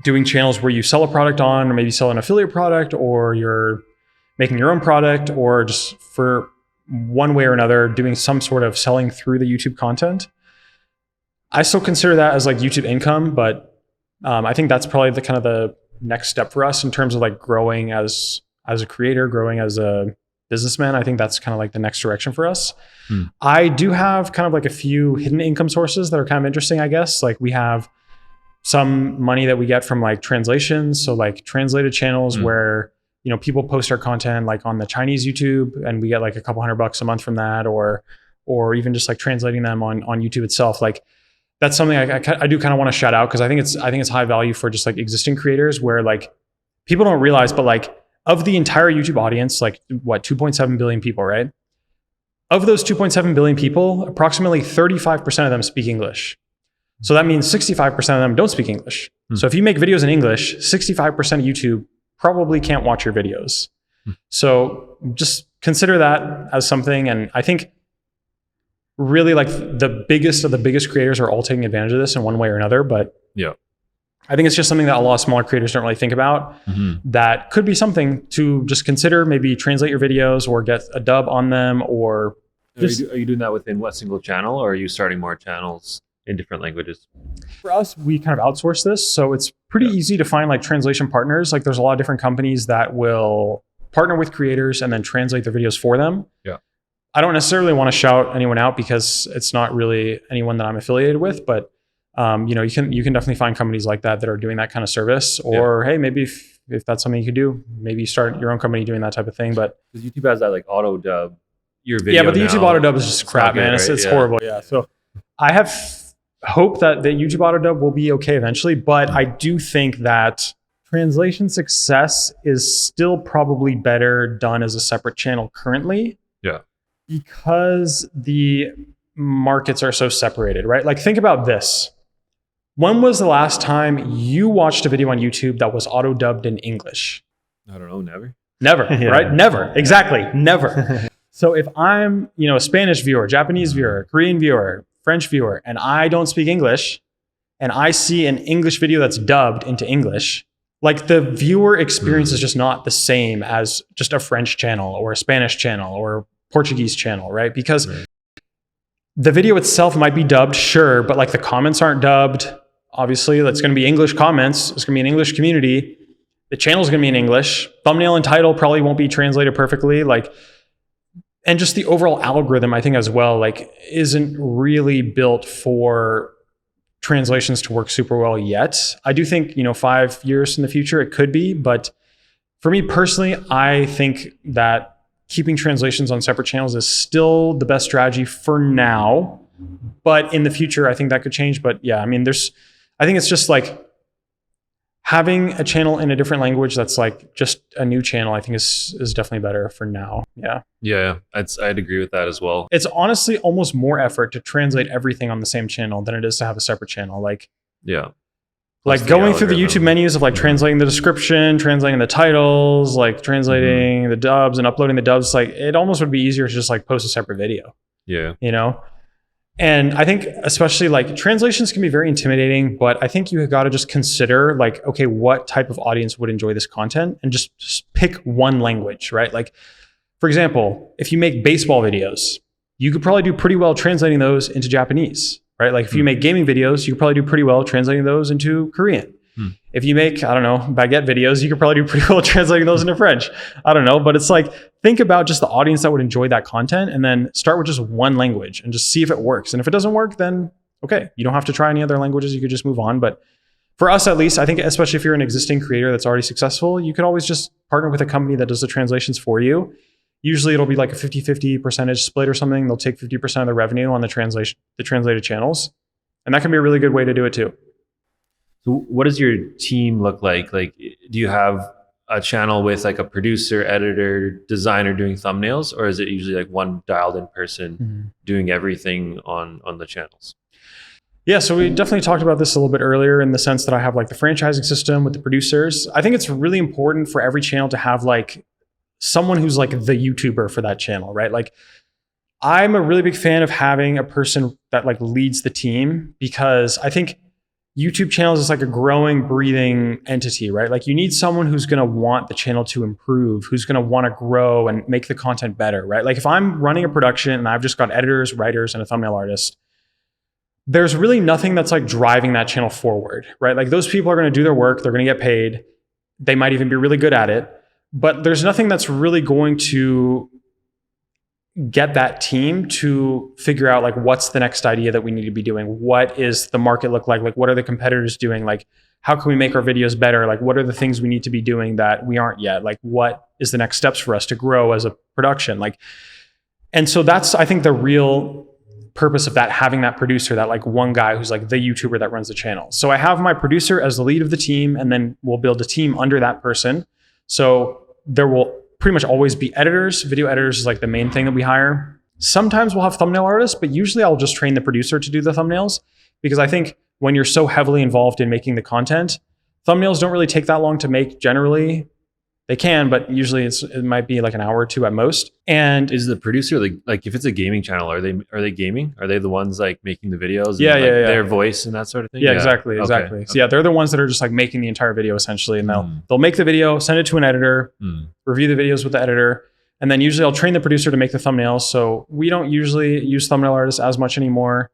doing channels where you sell a product on, or maybe sell an affiliate product, or you're making your own product, or just for one way or another, doing some sort of selling through the YouTube content. I still consider that as like YouTube income, but I think that's probably the kind of the next step for us in terms of like growing as a creator, growing as a businessman. I think that's kind of like the next direction for us. I do have kind of like a few hidden income sources that are kind of interesting, I guess. Like we have some money that we get from like translations. So like translated channels where, people post our content like on the Chinese YouTube and we get like a couple $100 a month from that, or even just like translating them on YouTube itself. Like that's something I do kind of want to shout out because I think it's high value for just like existing creators where like people don't realize, but like of the entire YouTube audience, like 2.7 billion people, right? Of those 2.7 billion people, approximately 35% of them speak English. So that means 65% of them don't speak English. So if you make videos in English, 65% of YouTube probably can't watch your videos. So just consider that as something. And I think really like the biggest of the biggest creators are all taking advantage of this in one way or another. But I think it's just something that a lot of smaller creators don't really think about. That could be something to just consider, maybe translate your videos or get a dub on them, or are you doing that within what single channel, or are you starting more channels in different languages? For us, we kind of outsource this. So it's pretty easy to find like translation partners. Like there's a lot of different companies that will partner with creators and then translate their videos for them. I don't necessarily want to shout anyone out because it's not really anyone that I'm affiliated with, but you can definitely find companies like that are doing that kind of service. Or hey, maybe if that's something you could do, maybe start your own company doing that type of thing. But because YouTube has that like auto dub your video. Yeah, but the YouTube auto dub is just crap, man. It's horrible. Yeah. So I have hope that the YouTube auto dub will be okay eventually, but I do think that translation success is still probably better done as a separate channel currently. Because the markets are so separated, right? Like think about this. When was the last time you watched a video on YouTube that was auto dubbed in English? I don't know, never. Never, right? Never, exactly, never. So if I'm, a Spanish viewer, Japanese viewer, Korean viewer, French viewer, and I don't speak English, and I see an English video that's dubbed into English, like the viewer experience is just not the same as just a French channel or a Spanish channel or Portuguese channel, right? Because The video itself might be dubbed, sure, but like the comments aren't dubbed. Obviously, that's going to be English comments. It's going to be an English community. The channel's going to be in English. Thumbnail and title probably won't be translated perfectly. Like, and just the overall algorithm, I think as well, like isn't really built for translations to work super well yet. I do think, 5 years in the future, it could be. But for me personally, I think that keeping translations on separate channels is still the best strategy for now. But in the future, I think that could change. But yeah, I mean, I think it's just like having a channel in a different language that's like just a new channel, I think is definitely better for now. Yeah. Yeah, I'd agree with that as well. It's honestly almost more effort to translate everything on the same channel than it is to have a separate channel. Like, yeah. Like going through the YouTube menus of like translating the description, translating the titles, like translating the dubs and uploading the dubs, like it almost would be easier to just like post a separate video. Yeah. And I think especially like translations can be very intimidating, but I think you got to just consider like, okay, what type of audience would enjoy this content and just pick one language, right? Like, for example, if you make baseball videos, you could probably do pretty well translating those into Japanese, right? Like if you make gaming videos, you could probably do pretty well translating those into Korean. If you make, I don't know, baguette videos, you could probably do pretty well translating those into French. I don't know, but it's like, think about just the audience that would enjoy that content and then start with just one language and just see if it works. And if it doesn't work, then okay, you don't have to try any other languages. You could just move on. But for us, at least, I think, especially if you're an existing creator that's already successful, you could always just partner with a company that does the translations for you. Usually it'll be like a 50-50 percentage split or something. They'll take 50% of the revenue on the translated channels. And that can be a really good way to do it too. So what does your team look like? Like, do you have a channel with like a producer, editor, designer doing thumbnails, or is it usually like one dialed in person doing everything on the channels? Yeah, so we definitely talked about this a little bit earlier in the sense that I have like the franchising system with the producers. I think it's really important for every channel to have like someone who's like the YouTuber for that channel, right? Like I'm a really big fan of having a person that like leads the team because I think YouTube channels is like a growing, breathing entity, right? Like you need someone who's going to want the channel to improve, who's going to want to grow and make the content better, right? Like if I'm running a production and I've just got editors, writers, and a thumbnail artist, there's really nothing that's like driving that channel forward, right? Like those people are going to do their work. They're going to get paid. They might even be really good at it, but there's nothing that's really going to get that team to figure out like what's the next idea that we need to be doing. What is the market look like? Like what are the competitors doing? Like how can we make our videos better? Like what are the things we need to be doing that we aren't yet? Like what is the next steps for us to grow as a production? Like, and so that's, I think, the real purpose of that, having that producer, that like one guy who's like the YouTuber that runs the channel. So I have my producer as the lead of the team, and then we'll build a team under that person. So there will pretty much always be editors. Video editors is like the main thing that we hire. Sometimes we'll have thumbnail artists, but usually I'll just train the producer to do the thumbnails because I think when you're so heavily involved in making the content, thumbnails don't really take that long to make generally. They can, but usually it might be like an hour or two at most. And is the producer like if it's a gaming channel, are they gaming? Are they the ones like making the videos? Yeah, and, yeah, their voice and that sort of thing? Yeah, exactly. Okay. So yeah, they're the ones that are just like making the entire video essentially, and they'll make the video, send it to an editor, review the videos with the editor, and then usually I'll train the producer to make the thumbnails. So we don't usually use thumbnail artists as much anymore.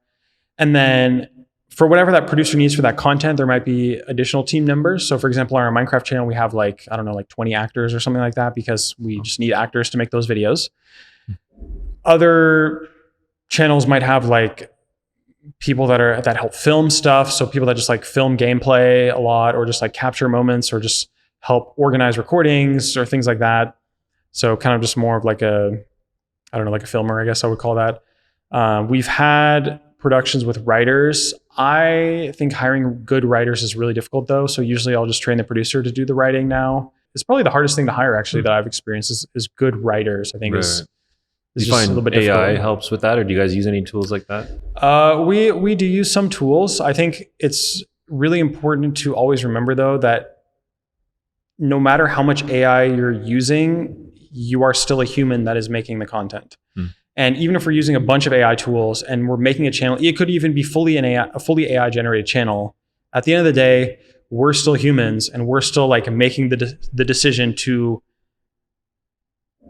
And then for whatever that producer needs for that content, there might be additional team members. So for example, on our Minecraft channel, we have like, I don't know, like 20 actors or something like that because we just need actors to make those videos. Other channels might have like people that help film stuff. So people that just like film gameplay a lot or just like capture moments or just help organize recordings or things like that. So kind of just more of like a filmer, I guess I would call that. We've had productions with writers. I think hiring good writers is really difficult though. So usually I'll just train the producer to do the writing now. It's probably the hardest thing to hire actually that I've experienced is good writers. I think is do you find a little bit AI difficult. Helps with that, or do you guys use any tools like that? We do use some tools. I think it's really important to always remember though that no matter how much AI you're using, you are still a human that is making the content. And even if we're using a bunch of AI tools and we're making a channel, it could even be a fully AI generated channel. At the end of the day, we're still humans and we're still like making the decision to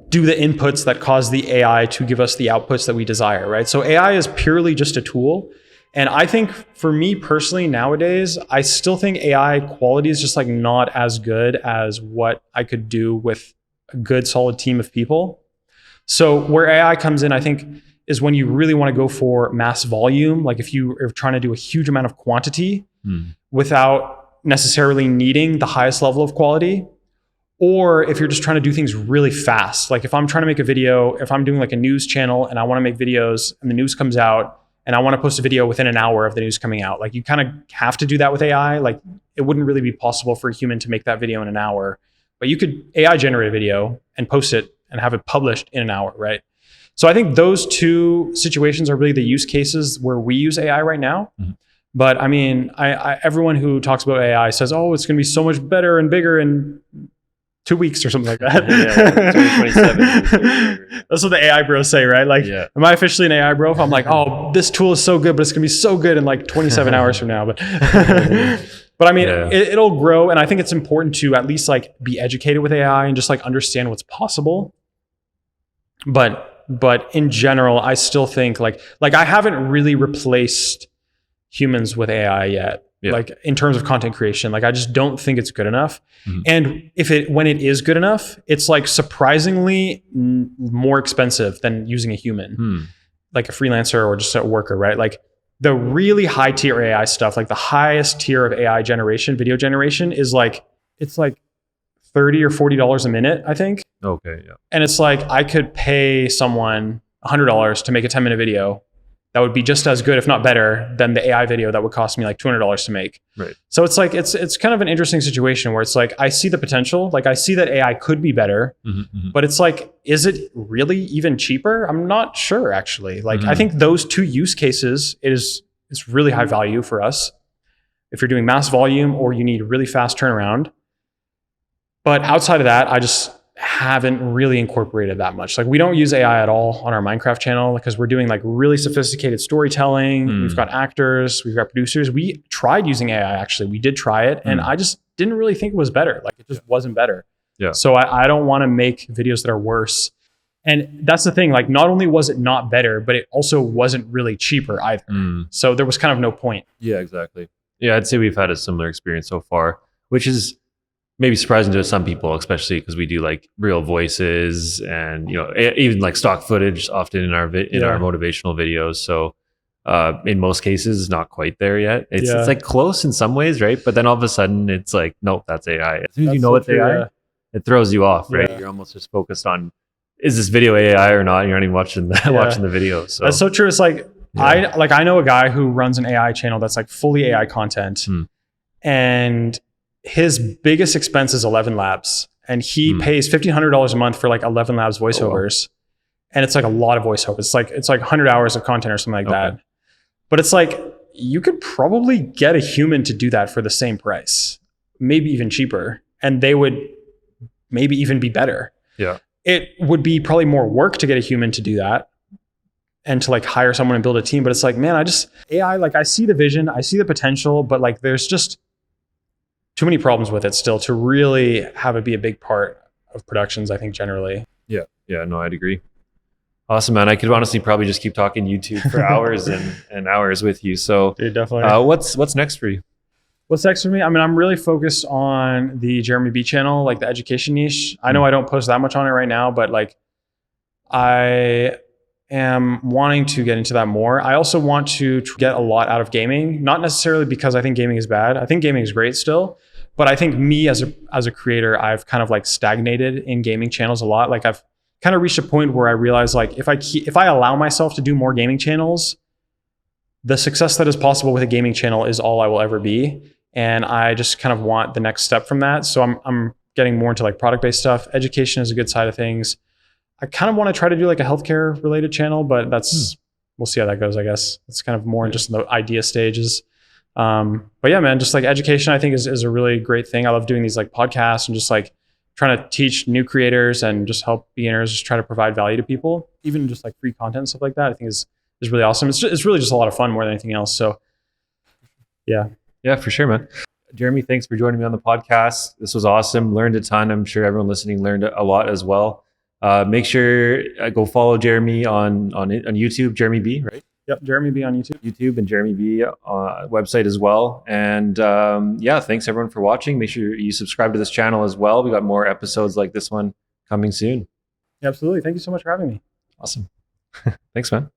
do the inputs that cause the AI to give us the outputs that we desire, right? So AI is purely just a tool. And I think for me personally nowadays, I still think AI quality is just like not as good as what I could do with a good solid team of people. So where AI comes in, I think, is when you really want to go for mass volume. Like if you are trying to do a huge amount of quantity without necessarily needing the highest level of quality. Or if you're just trying to do things really fast. Like if I'm trying to make a video, if I'm doing like a news channel and I want to make videos and the news comes out and I want to post a video within an hour of the news coming out, like you kind of have to do that with AI. Like it wouldn't really be possible for a human to make that video in an hour, but you could AI generate a video and post it and have it published in an hour, right? So I think those two situations are really the use cases where we use AI right now. But I mean, everyone who talks about AI says, oh, it's going to be so much better and bigger in 2 weeks or something like that. 2027. That's what the AI bros say, right? Like, am I officially an AI bro? If I'm like, oh, this tool is so good, but it's going to be so good in like 27 hours from now. But I mean, it'll grow. And I think it's important to at least like be educated with AI and just like understand what's possible. But in general, I still think like I haven't really replaced humans with AI yet. Like in terms of content creation, like I just don't think it's good enough. And when it is good enough, it's like surprisingly more expensive than using a human, like a freelancer or just a worker, right? Like the really high tier AI stuff, like the highest tier of AI generation, video generation is like, it's like $30 or $40 a minute, I think. Okay. Yeah. And it's like, I could pay someone $100 to make a 10-minute video that would be just as good, if not better, than the AI video that would cost me like $200 to make. Right. So it's like, it's kind of an interesting situation where it's like, I see the potential, like I see that AI could be better, but it's like, is it really even cheaper? I'm not sure actually. Like, I think those two use cases it's really high value for us. If you're doing mass volume or you need really fast turnaround. But outside of that, I just haven't really incorporated that much. Like we don't use AI at all on our Minecraft channel because we're doing like really sophisticated storytelling. We've got actors, we've got producers. We tried using AI actually. We did try it and I just didn't really think it was better. Like it just wasn't better. Yeah. So I don't want to make videos that are worse. And that's the thing, like not only was it not better, but it also wasn't really cheaper either. So there was kind of no point. Yeah, exactly. Yeah, I'd say we've had a similar experience so far, which is maybe surprising to some people, especially because we do like real voices and, you know, even like stock footage often in our motivational videos. So in most cases, it's not quite there yet. It's like close in some ways, right? But then all of a sudden it's like, nope, that's AI. As soon as you know it's AI, it throws you off, right? You're almost just focused on, is this video AI or not? And you're not even watching the video. So that's so true. It's like, I know a guy who runs an AI channel that's like fully AI content and his biggest expense is 11 Labs and he pays $1,500 a month for like 11 Labs voiceovers. And it's like a lot of voiceovers. It's like 100 hours of content or something like that. But it's like, you could probably get a human to do that for the same price, maybe even cheaper. And they would maybe even be better. Yeah. It would be probably more work to get a human to do that and to like hire someone and build a team. But it's like, man, AI, like I see the vision, I see the potential, but like there's just too many problems with it still to really have it be a big part of productions, I think, generally. Yeah. Yeah, no, I'd agree. Awesome, man. I could honestly probably just keep talking YouTube for hours and hours with you. So dude, definitely. What's next for you? What's next for me? I mean, I'm really focused on the JeremyB channel, like the education niche. I know I don't post that much on it right now, but like I am wanting to get into that more. I also want to get a lot out of gaming, not necessarily because I think gaming is bad. I think gaming is great still. But I think me as a creator, I've kind of like stagnated in gaming channels a lot. Like I've kind of reached a point where I realize like if I allow myself to do more gaming channels, the success that is possible with a gaming channel is all I will ever be. And I just kind of want the next step from that. So I'm getting more into like product-based stuff. Education is a good side of things. I kind of want to try to do like a healthcare related channel, but we'll see how that goes, I guess. It's kind of more in just the idea stages. But yeah, man, just like education, I think is a really great thing. I love doing these like podcasts and just like trying to teach new creators and just help beginners, just try to provide value to people, even just like free content and stuff like that. I think is really awesome. It's really just a lot of fun more than anything else. So yeah. Yeah, for sure, man. Jeremy, thanks for joining me on the podcast. This was awesome. Learned a ton. I'm sure everyone listening learned a lot as well. Make sure go follow Jeremy on YouTube, JeremyB, right? Yep, JeremyB on YouTube and JeremyB website as well. And thanks everyone for watching. Make sure you subscribe to this channel as well. We got more episodes like this one coming soon. Absolutely. Thank you so much for having me. Awesome. Thanks, man.